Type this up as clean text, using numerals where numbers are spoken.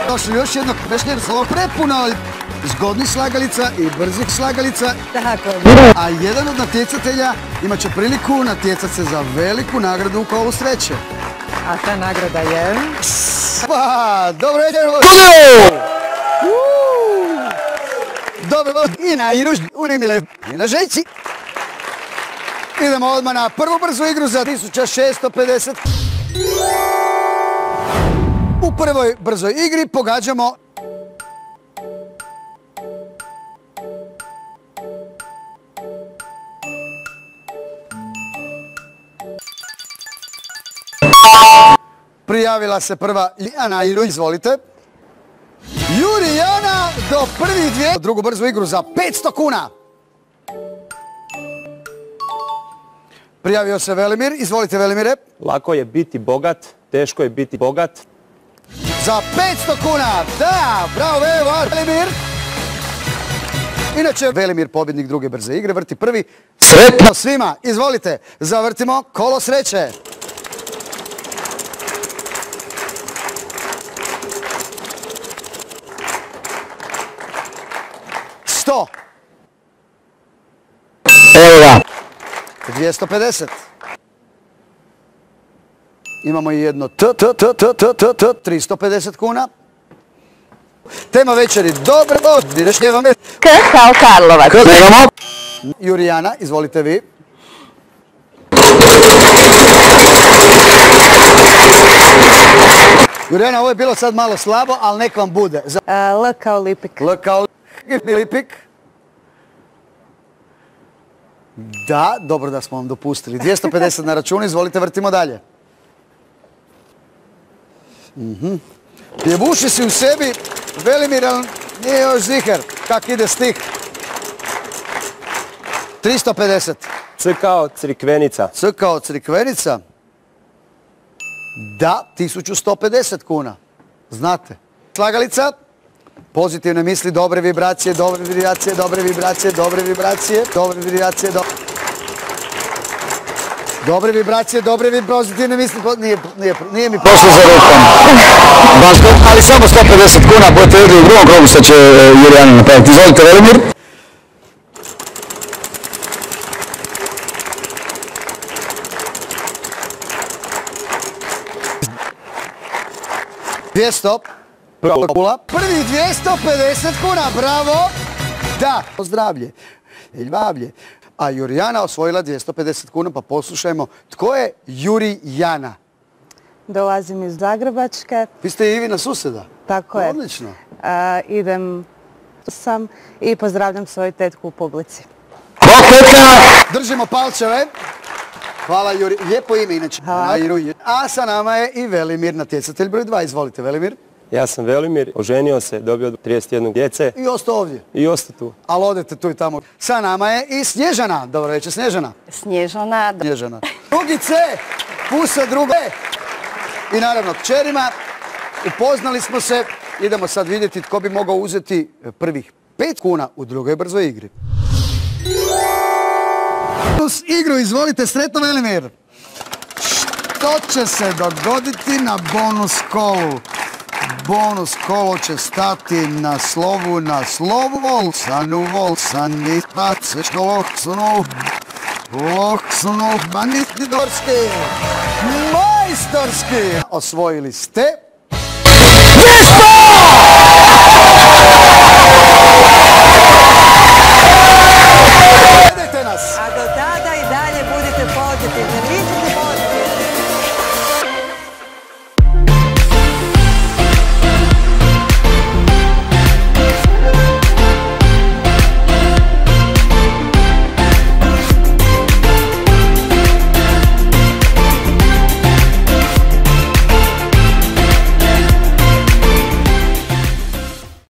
Došli još jedno večernje slovo prepuno zgodnih slagalica i brzih slagalica. Tako. A jedan od natjecatelja imat će priliku natjecat se za veliku nagradu u kolu sreće. A ta nagrada je... Pa, dobro večer! Dobro, i na Iruž, Urimile, i na Željci. Idemo odmah na prvu brzu igru za 1650. U prvoj brzoj igri pogađamo prijavila se prva Jana Iruj, izvolite. Jurijana do prvih dvije. Drugu brzu igru za 500 kuna. Prijavio se Velimir, izvolite Velimire. Lako je biti bogat, teško je biti bogat. Za 500 kuna, da, bravo Velimir. Inače, Velimir, pobjednik druge brze igre, vrti prvi. Sretno svima, izvolite, zavrtimo kolo sreće. Evo ga. 250. Imamo i jedno 350 kuna. Tema večeri, dobro, K kao Karlovac. Jurijana, izvolite vi. Jurijana, ovo je bilo sad malo slabo, ali nek vam bude. L kao Lipik. L kao Lipik. Da, dobro da smo vam dopustili. 250 na računu, izvolite, vrtimo dalje. Pjevuši si u sebi, Velimir, ali nije još zihar. Kak ide stih? 350. C kao Crikvenica. C kao Crikvenica? Da, 1150 kuna. Znate. Slagalica? Pozitivne misli, dobre vibracije, dobre vibracije, dobre vibracije, dobre vibracije, dobre vibracije, dobre vibracije, dobre pozitivne misli, nije mi prošlo za rukom. Ali samo 150 kuna, budete vidjeli u drugom krugu što će Jurijana napraviti. Izvolite, Velimir. Prvi 250 kuna, bravo! Da, zdravlje, ljubavlje. A Jurijana osvojila 250 kuna, pa poslušajmo tko je Jurijana. Dolazim iz Zagrebačke. Vi ste i Ivina susjeda? Tako je. Odlično. Idem sam i pozdravljam svoju tetku u publici. Držimo palčeve. Hvala Juri, lijepo ime inače. A sa nama je i Velimir, natjecatelj broj 2. Izvolite, Velimir. Ja sam Velimir, oženio se, dobio 31 djece. I ostao ovdje. I ostao tu. Ali odete tu i tamo. Sa nama je i Snježana. Dobro večer, Snježana. Snježana. Drugi C, pusa druge. I naravno kćerima. Upoznali smo se. Idemo sad vidjeti tko bi mogao uzeti prvih 5 kuna u drugoj brzoj igri. Bonus igru, izvolite, sretno Velimir. Što će se dogoditi na bonus kolu? Bonus kolo će stati na slovu, Volsanu, Loksunu, Banitidorski, majstorski. Osvojili ste 200! Gledajte nas! A do tada i dalje budite pozitivni.